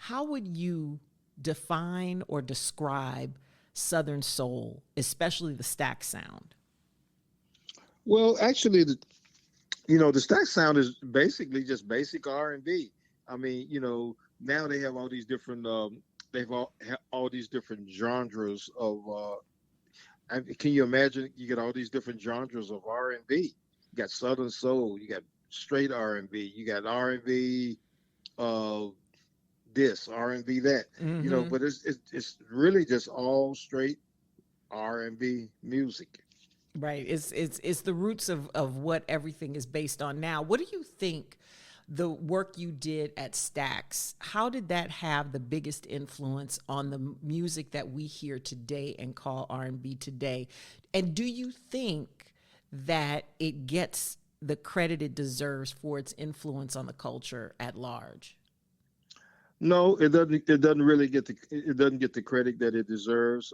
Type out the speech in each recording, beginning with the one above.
how would you define or describe Southern soul, especially the stack sound? Well, actually, the stack sound is basically just basic R&B. I mean, now they have all these different all these different genres of. Can you imagine? You get all these different genres of R&B. You got Southern soul. You got straight R&B. You got R&B. Uh, this R&B that. Mm-hmm. But it's really just all straight R&B music. Right. It's the roots of what everything is based on now. What do you think the work you did at Stax, how did that have the biggest influence on the music that we hear today and call R&B today? And do you think that it gets the credit it deserves for its influence on the culture at large? No, it doesn't. It doesn't really get it doesn't get the credit that it deserves.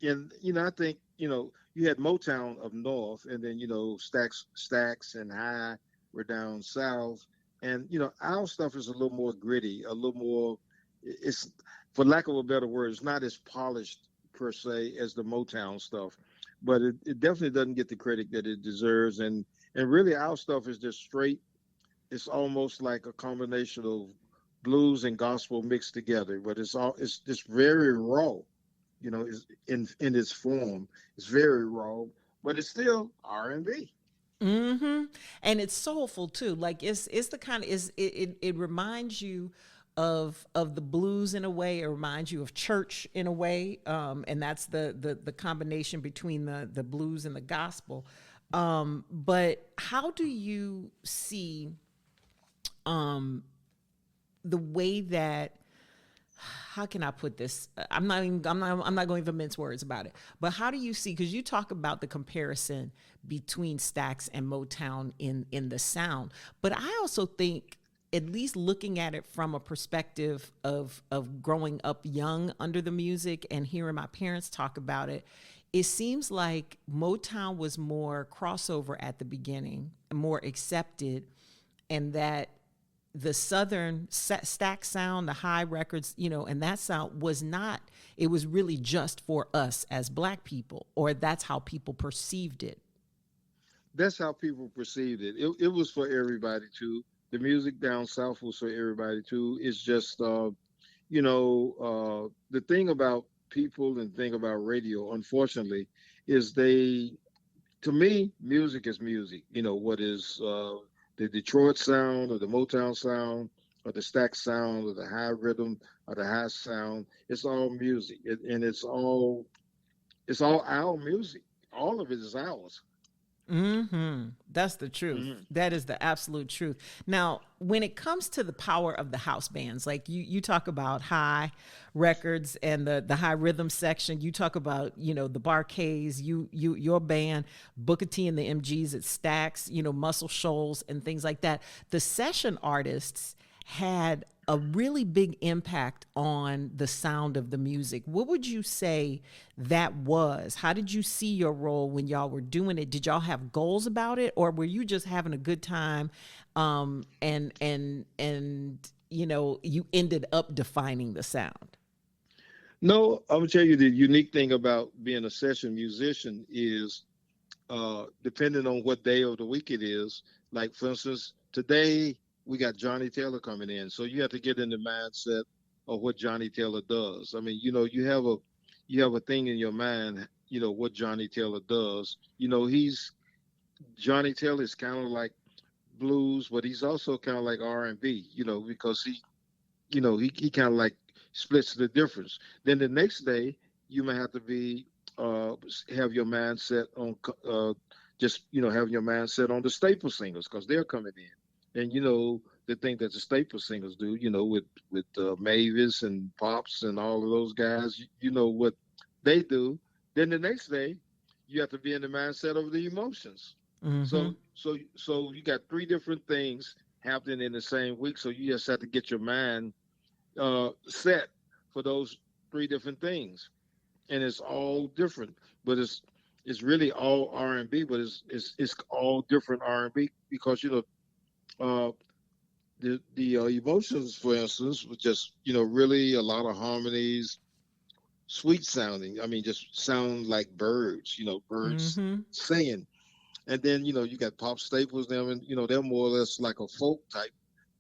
And I think you had Motown up north, and then Stacks and High were down south, and our stuff is a little more gritty, a little more. It's, for lack of a better word, it's not as polished per se as the Motown stuff, but it definitely doesn't get the credit that it deserves, and really our stuff is just straight. It's almost like a combination of blues and gospel mixed together, but it's just very raw. Is in its form. It's very raw, but it's still R&B. Mm-hmm. And it's soulful too. Like it's the kind of it reminds you of the blues in a way. It reminds you of church in a way. And that's the combination between the blues and the gospel. But how do you see the way that, how can I put this? I'm not going to mince words about it. But how do you see, because you talk about the comparison between Stax and Motown in the sound, but I also think, at least looking at it from a perspective of growing up young under the music and hearing my parents talk about it, it seems like Motown was more crossover at the beginning, more accepted, and that the Southern stack sound, the high records, and that sound was not, it was really just for us as Black people, or that's how people perceived it. That's how people perceived it. It was for everybody too. The music down south was for everybody too. It's just the thing about people and thing about radio, unfortunately, is to me, music is music. What is the Detroit sound or the Motown sound or the stack sound or the high rhythm or the high sound. It's all music, and it's all our music. All of it is ours. Mm-hmm. That's the truth. Hmm. That is the absolute truth. Now, when it comes to the power of the house bands, like you talk about high records and the high rhythm section, you talk about, the BarKays, your band, Booker T and the MGs at Stax, Muscle Shoals and things like that. The session artists had a really big impact on the sound of the music. What would you say that was? How did you see your role when y'all were doing it? Did y'all have goals about it, or were you just having a good time? And you ended up defining the sound. No, I'm gonna tell you the unique thing about being a session musician is depending on what day of the week it is. Like for instance, today we got Johnny Taylor coming in, so you have to get in the mindset of what Johnny Taylor does. I mean, you have a thing in your mind, what Johnny Taylor does. Johnny Taylor is kind of like blues, but he's also kind of like R&B. Because he kind of like splits the difference. Then the next day, you may have to be have your mindset on just having your mindset on the staple singers because they're coming in, and the thing that the staple singers do, with Mavis and Pops and all of those guys, you know what they do. Then the next day, you have to be in the mindset of the emotions. Mm-hmm. So you got three different things happening in the same week. So you just have to get your mind set for those three different things, and it's all different. But it's really all R&B, but it's all different R&B because uh, The emotions, for instance, was just really a lot of harmonies, sweet sounding. I mean, just sound like birds. Birds Mm-hmm. singing. And then you got Pop Staples, them, and they're more or less like a folk type.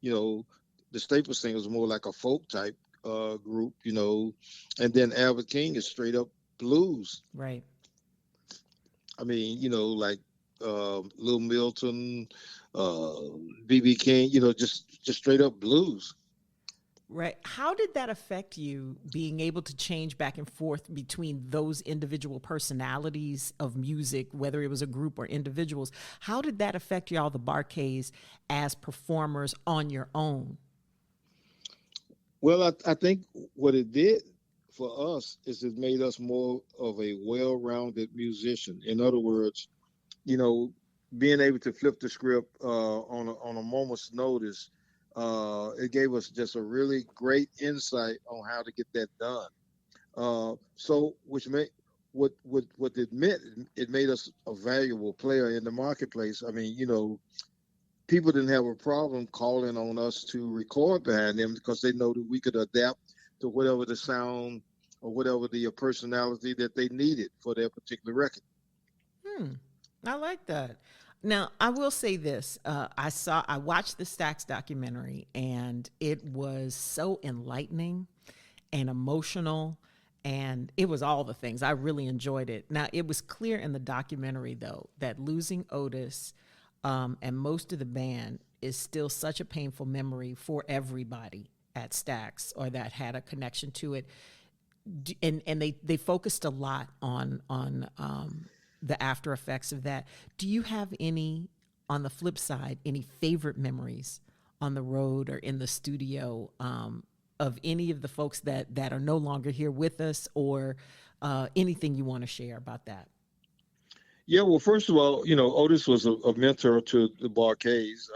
You know, the Staples Singers more like a folk type group. And then Albert King is straight up blues. Right. I mean, like Lil Milton, uh, BB King. Just straight up blues. Right. How did that affect you being able to change back and forth between those individual personalities of music, whether it was a group or individuals? How did that affect y'all, the BarKays, as performers on your own? Well, I think what it did for us is it made us more of a well-rounded musician. In other words, you know, being able to flip the script on a moment's notice, it gave us just a really great insight on how to get that done. So, which made what it meant, it made us a valuable player in the marketplace. I mean, people didn't have a problem calling on us to record behind them because they know that we could adapt to whatever the sound or whatever the personality that they needed for their particular record. Hmm. I like that. Now, I will say this. I watched the Stax documentary, and it was so enlightening and emotional, and it was all the things. I really enjoyed it. Now, it was clear in the documentary, though, that losing Otis and most of the band is still such a painful memory for everybody at Stax or that had a connection to it. And they focused a lot on the after effects of that. Do you have any, on the flip side, any favorite memories on the road or in the studio of any of the folks that are no longer here with us, or anything you want to share about that? Yeah, well, first of all, Otis was a mentor to the BarKays.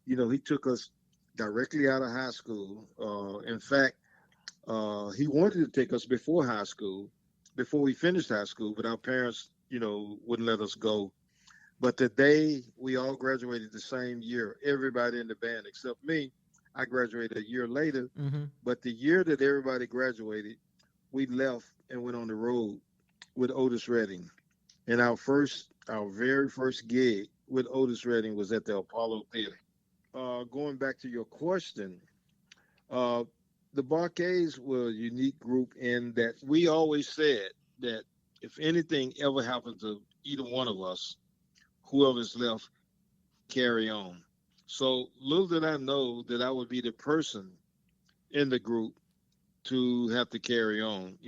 He took us directly out of high school. In fact, he wanted to take us before high school, before we finished high school, but our parents, wouldn't let us go. But the day we all graduated the same year, everybody in the band except me, I graduated a year later. Mm-hmm. But the year that everybody graduated, we left and went on the road with Otis Redding. And our very first gig with Otis Redding was at the Apollo Theater. Going back to your question, uh, the BarKays were a unique group in that we always said that if anything ever happened to either one of us, whoever's left, carry on. So little did I know that I would be the person in the group to have to carry on,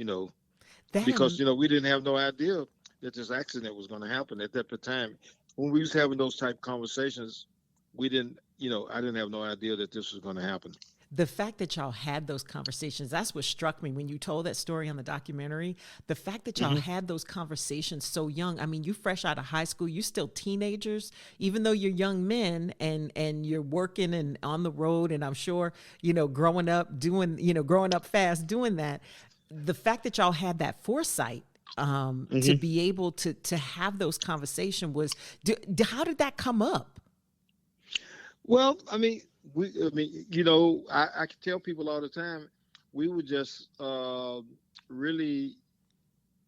That because, am we didn't have no idea that this accident was going to happen at that time. When we was having those type conversations, we didn't, I didn't have no idea that this was going to happen. the fact that y'all had those conversations, that's what struck me when you told that story on the documentary. The fact that y'all Hmm. had those conversations so young. I mean, you fresh out of high school, you still teenagers, even though you're young men, and you're working and on the road, and I'm sure, growing up doing, growing up fast doing that. The fact that y'all had that foresight to Hmm. be able to have those conversations was, how did that come up? Well, I can tell people all the time, we were just really,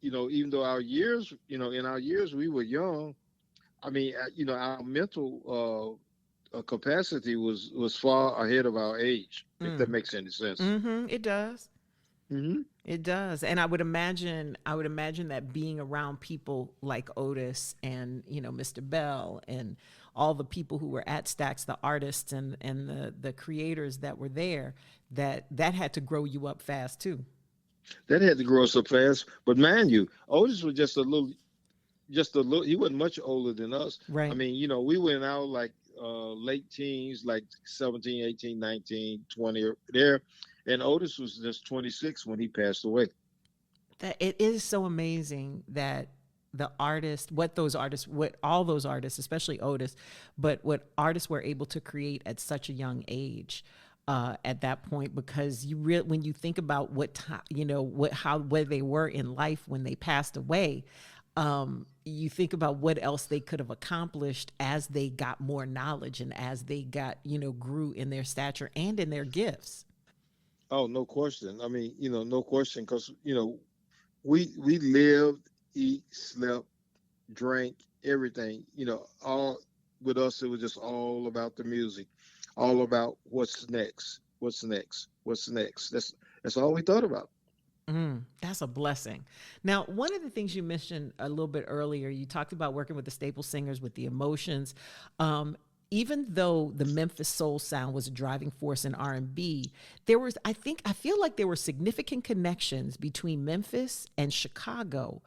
even though our years, in our years we were young. I mean, our mental capacity was far ahead of our age, if that Mm. makes any sense. Mm-hmm, it does. Hmm. It does. And I would imagine that being around people like Otis and, Mr. Bell and all the people who were at Stax, the artists and the creators that were there, that had to grow you up fast too. That had to grow us up fast. But mind you, Otis was just a little. He wasn't much older than us. I Right. mean, we went out like late teens, like 17, 18, 19, 20 there. And Otis was just 26 when he passed away. That it is so amazing that what all those artists, especially Otis, but what artists were able to create at such a young age. At that point, because when you think about what time, what how where they were in life when they passed away, You think about what else they could have accomplished as they got more knowledge and as they got, grew in their stature and in their gifts. Oh, no question. I mean, no question, because we lived, eat, slept, drank, everything. All with us, it was just all about the music, all about what's next, what's next, what's next. That's all we thought about. That's a blessing. Now, one of the things you mentioned a little bit earlier, you talked about working with the staple singers with the emotions. Um, Even though the Memphis soul sound was a driving force in R&B, there was, I feel like there were significant connections between Memphis and Chicago.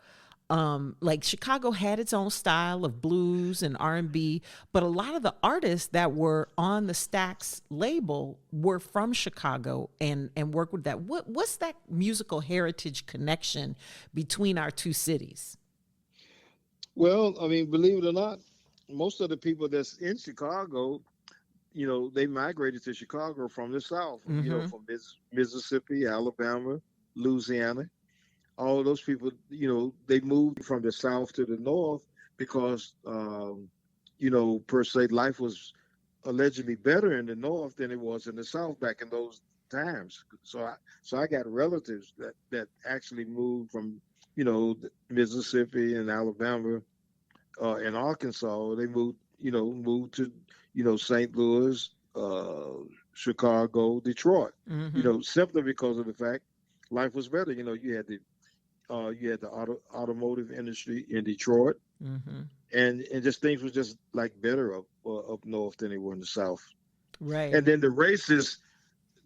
Like Chicago had its own style of blues and R&B, but a lot of the artists that were on the Stax label were from Chicago and worked with that. What's that musical heritage connection between our two cities? Well, I mean, believe it or not, most of the people that's in Chicago, they migrated to Chicago from the South, Mm-hmm. from Mississippi, Alabama, Louisiana. All of those people, they moved from the South to the North because, per se, life was allegedly better in the North than it was in the South back in those times. So I got relatives that actually moved from, Mississippi and Alabama, in Arkansas. They moved to, St. Louis, Chicago, Detroit. Mm-hmm. Simply because of the fact life was better. You had the automotive industry in Detroit, Mm-hmm. and just things were just like better up north than they were in the south. Right. And then the races,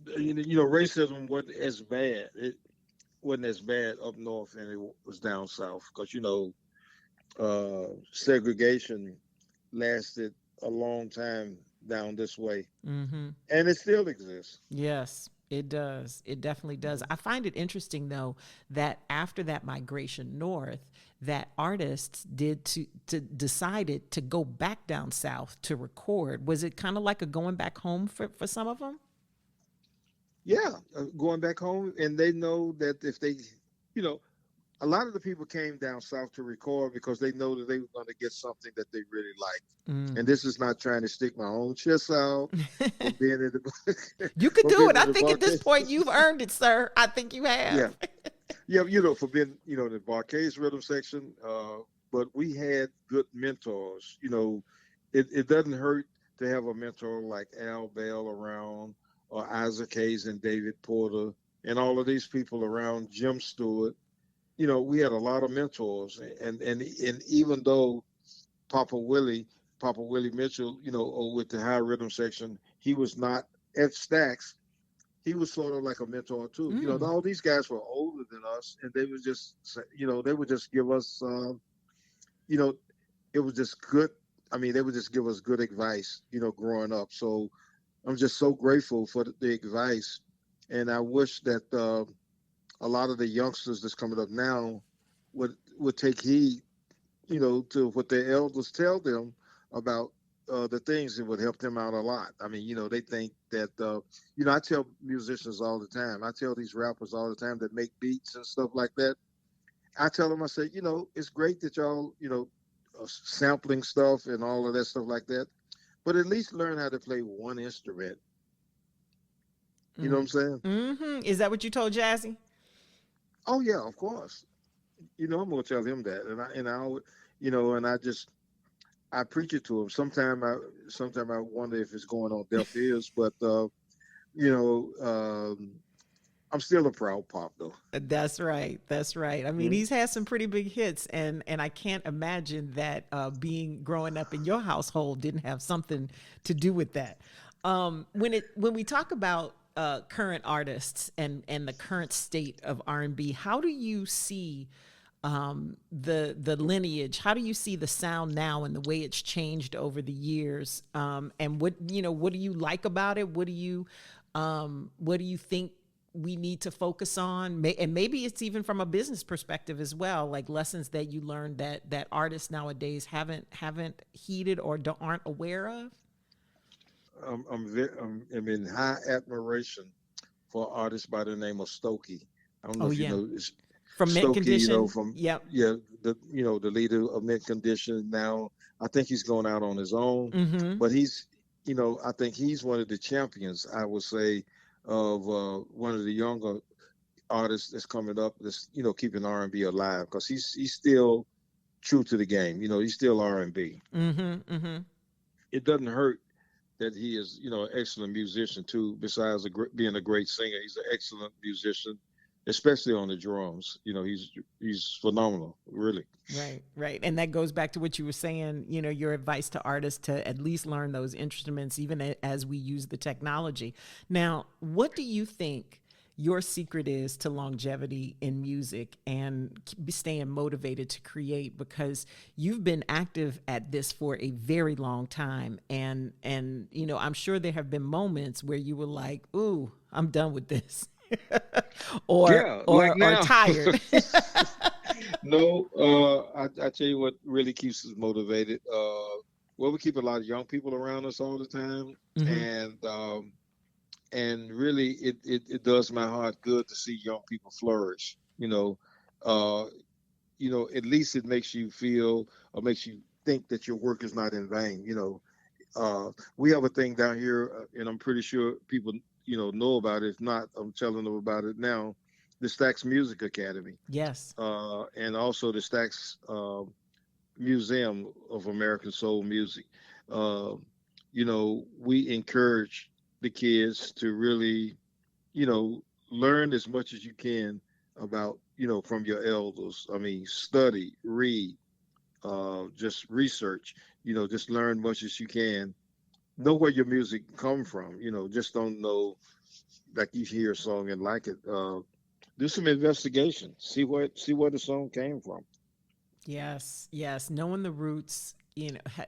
racism wasn't as bad. It wasn't as bad up north than it was down south, because segregation lasted a long time down this way, Mm-hmm. and it still exists. Yes, it does. It definitely does. Mhm. I find it interesting though that after that migration north, that artists to decided to go back down south to record. Was it kind of like a going back home for some of them? Yeah, going back home, and they know that if they, you know, a lot of the people came down south to record because they know that they were going to get something that they really like. And Mm. this is not trying to stick my own chest out for being in the You could for do being it. I in the think at this BarKays. point you've earned it, sir. I think you Yeah, have. yeah, for being in the BarKays rhythm section. But we had good mentors. It doesn't hurt to have a mentor like Al Bell around, or Isaac Hayes and David Porter, and all of these people around, Jim Stewart. We had a lot of mentors, and even though Papa Willie, Papa Willie Mitchell, with the high rhythm section, he was not at Stax. He was sort of like a mentor too. Mm. All these guys were older than us, and they would just give us, you know, it was just good. I mean, they would just give us good advice, growing up. So I'm just so grateful for the advice, and I wish that a lot of the youngsters that's coming up now would take heed, to what their elders tell them about the things that would help them out a lot. I mean, they think that, I tell musicians all the time, I tell these rappers all the time that make beats and stuff like that. I tell them, I say, it's great that y'all, sampling stuff and all of that stuff like that, but at least learn how to play one instrument. You know what Mm. I'm saying? Mm-hmm. Is that what you told Jazzy? Oh yeah, of course. I'm gonna tell him that, and I just I preach it to him. Sometimes I wonder if it's going on deaf ears, but you know, I'm still a proud pop though. That's right. That's right. I mean, Mhm. he's had some pretty big hits, and I can't imagine that being growing up in your household didn't have something to do with that. When we talk about current artists and the current state of R&B, how do you see the lineage? How do you see the sound now and the way it's changed over the years? And what do you like about it? What do you think we need to focus on? And maybe it's even from a business perspective as well, like lessons that you learned that artists nowadays haven't heeded or aren't aware of. I'm in high admiration for artists by the name of Stokey. I don't know Oh if you yeah. know this. From mint Stokey, condition. from Yep. yeah, the leader of Mint Condition now. I think he's going out on his own, Mm-hmm. but I think he's one of the champions. I would say of one of the younger artists that's coming up. That's keeping R&B alive because he's still true to the game. He's still R&B. Mm-hmm. Mm-hmm. It doesn't hurt that he is, an excellent musician too. Besides being a great singer, he's an excellent musician, especially on the drums. He's phenomenal, really. Right, right. And that goes back to what you were saying, your advice to artists to at least learn those instruments, even as we use the technology. Now, what do you think your secret is to longevity in music and staying motivated to create? Because you've been active at this for a very long time. And I'm sure there have been moments where you were like, ooh, I'm done with this. or Yeah, like or now. tired. No, I tell you what really keeps us motivated. Well, we keep a lot of young people around us all the time, Hmm. and really, it does my heart good to see young people flourish. Uh, at least it makes you feel or makes you think that your work is not in vain. We have a thing down here, and I'm pretty sure people know about it. If not, I'm telling them about it now. The Stax Music Academy, Yes. and also the Stax Museum of American Soul Music. Uh, we encourage the kids to really, you know, learn as much as you can about, from your elders. I mean, study, read, just research, just learn much as you can. Know where your music come from, just don't know, like you hear a song and like it. Do some investigation, see where the song came from. Yes, yes. Knowing the roots,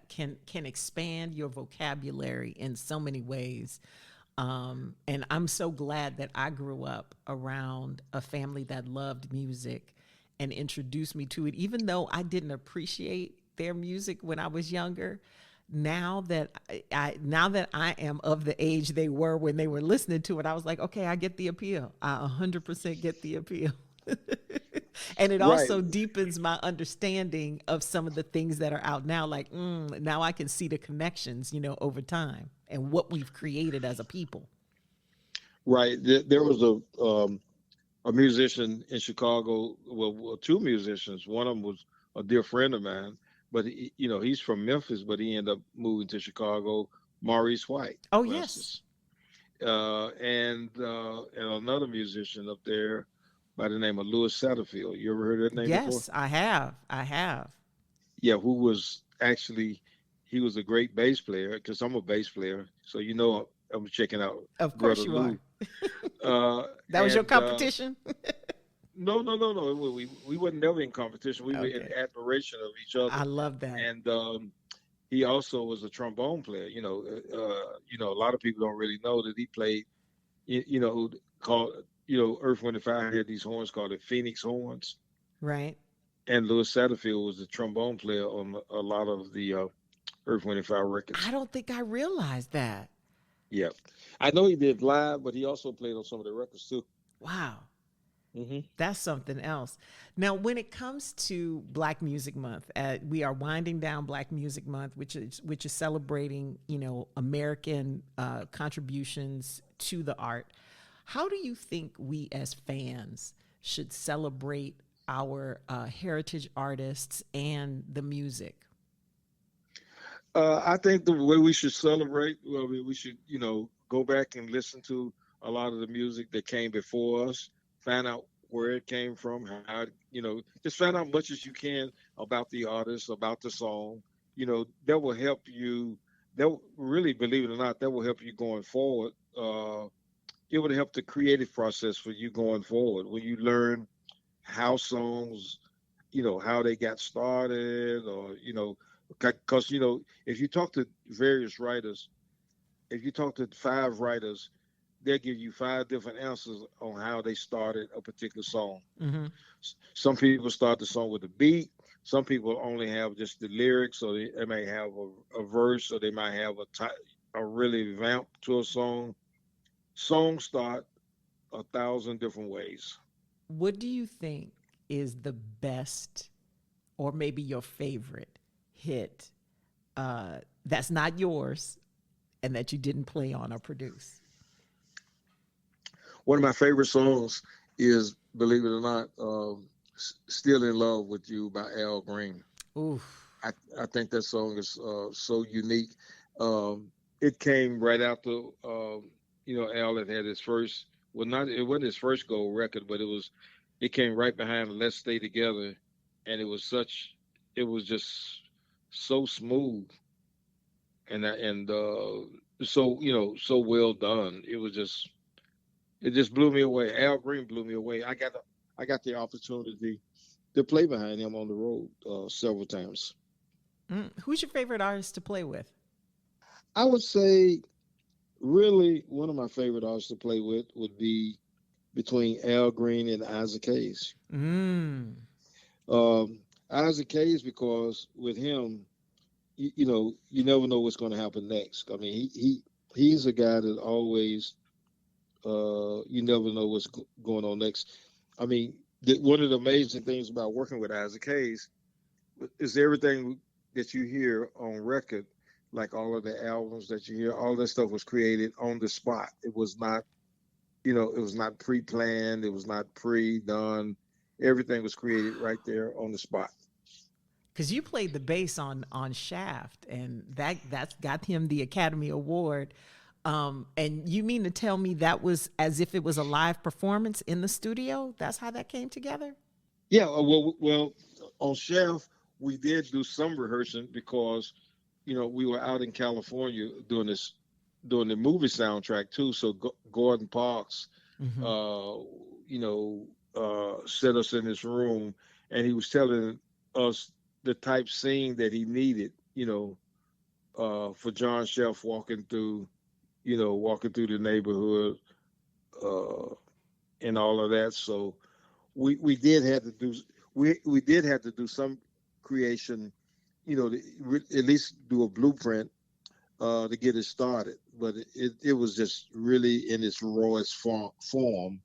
can expand your vocabulary in so many ways. And I'm so glad that I grew up around a family that loved music and introduced me to it, even though I didn't appreciate their music when I was younger. Now that I am of the age they were when they were listening to it, I was like, okay, I get the appeal. I 100% get the appeal. And it Right. also deepens my understanding of some of the things that are out now. Like, now I can see the connections, over time and what we've created as a people. Right. There was a musician in Chicago. Well, two musicians. One of them was a dear friend of mine, but he's from Memphis, but he ended up moving to Chicago. Maurice White, Oh, bless yes. us. And another musician up there by the name of Louis Satterfield. You ever heard that name before? Yes, I have. I have. Yeah, who was actually he was a great bass player because I'm a bass player, so I'm checking out Of brother course you are. Lou. Uh, That was your and competition? No, no, no, no. We were never in competition. We were in Okay. admiration of each other. I love that. And he also was a trombone player. A lot of people don't really know that he played. Who called Earth, Wind and Fire had these horns called the Phoenix horns, Right. and Louis Satterfield was the trombone player on a lot of the Earth, Wind and Fire I records. don't think I realized that. Yeah, I know he did live, but he also played on some of the records too. Wow. Hmm. That's something else. Now, when it comes to Black Music Month, we are winding down Black Music Month, which is celebrating, American contributions to the art. How do you think we as fans should celebrate our heritage artists and the music? I think the way we should celebrate, well, we should, go back and listen to a lot of the music that came before us, find out where it came from, just find out much as you can about the artist, about the song. That will help you. That really, believe it or not, that will help you going forward. It would help the creative process for you going forward when you learn how songs, how they got started, or because if you talk to various writers, if you talk to five writers, they'll give you five different answers on how they started a particular song. Mm-hmm. Some people start the song with a beat. Some people only have just the lyrics, or they may have a verse, or they might have a really vamp to a song. Songs start 1,000 different ways. What do you think? is the best or maybe your favorite hit that's not yours and that you didn't play on or produce? One of my favorite songs is, believe it or not, "Still in Love with You" by Al Green. Oof. I think that song is so unique. It came right after, Al had his first, well, not, it wasn't his first gold record, but it came right behind "Let's Stay Together," and it was just so smooth, and so so well done. It just blew me away. Al Green blew me away. I got the opportunity to play behind him on the road several times. Who's your favorite artist to play with? I would say, really, one of my favorite artists to play with would be between Al Green and Isaac Hayes. Mm. Isaac Hayes, because with him, you never know what's going to happen next. I mean, he's a guy that always, you never know what's going on next. I mean, one of the amazing things about working with Isaac Hayes is everything that you hear on record, like all of the albums that you hear, all that stuff was created on the spot. It was not, it was not pre-planned. It was not pre-done. Everything was created right there on the spot. Because you played the bass on Shaft, and that's got him the Academy Award. And you mean to tell me that was as if it was a live performance in the studio? That's how that came together? Yeah, well, on Chef, we did do some rehearsing because, we were out in California doing the movie soundtrack too. So Gordon Parks, Mm-hmm. uh, set us in his room, and he was telling us the type scene that he needed, for John Chef walking through the neighborhood, uh, and all of that. So we did have to do we did have to do some creation, at least do a blueprint to get it started. But it was just really in its rawest form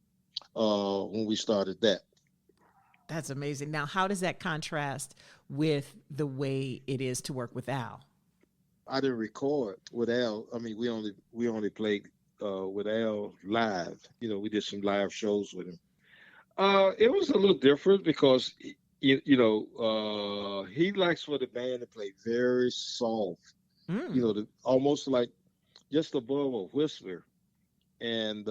when we started that. That's amazing. Now, how does that contrast with the way it is to work with Al? I didn't record with Al. I mean, we only played with Al live. We did some live shows with him. It was a little different because he likes for the band to play very soft, Mm. almost like just above a whisper, and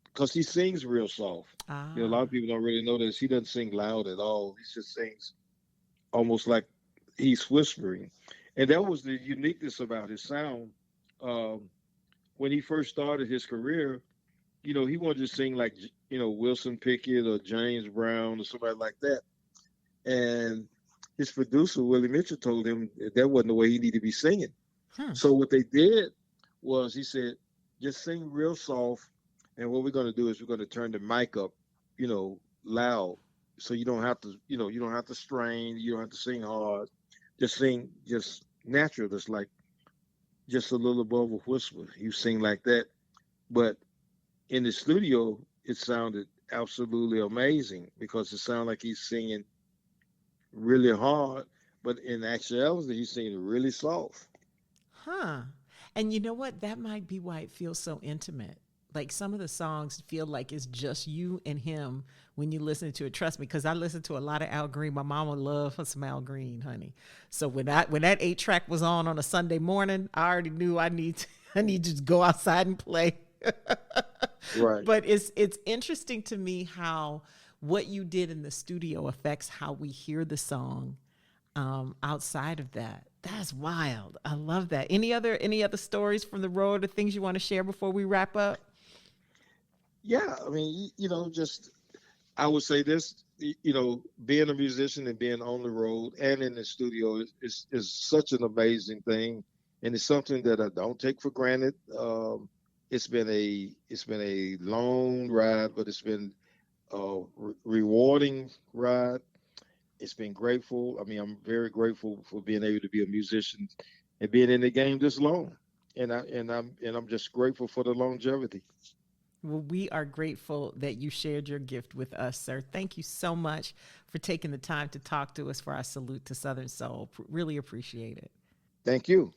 because he sings real soft. A lot of Ah. people don't really know this. He doesn't sing loud at all. He just sings almost like he's whispering, and that was the uniqueness about his sound. Um, when he first started his career, he wanted to sing like Wilson Pickett or James Brown or somebody like that. And his producer Willie Mitchell told him that wasn't the way he needed to be singing. Hmm. So what they did was he said, just sing real soft, and what we're going to do is we're going to turn the mic up, loud, so you don't have to strain, you don't have to sing hard, just sing just natural, just like just a little above a whisper. You sing like that, but in the studio, it sounded absolutely amazing because it sounded like he's singing really hard, but in actuality, he's singing really soft. Huh. And you know what? That might be why it feels so intimate. Like some of the songs feel like it's just you and him when you listen to it. Trust me, because I listen to a lot of Al Green. My mama loved her some Al Green, honey. So when that 8 track was on a Sunday morning, I already knew I need to just go outside and play. Right. But it's interesting to me how what you did in the studio affects how we hear the song outside of that. That's wild. I love that. Any other stories from the road or things you want to share before we wrap up? Yeah. I mean, just I would say this, being a musician and being on the road and in the studio is such an amazing thing, and it's something that I don't take for granted. It's been a long ride, but it's been a rewarding ride. It's been grateful. I mean, I'm very grateful for being able to be a musician and being in the game this long, and I'm just grateful for the longevity. Well, we are grateful that you shared your gift with us, sir. Thank you so much for taking the time to talk to us for our salute to Southern Soul. Really appreciate it. Thank you.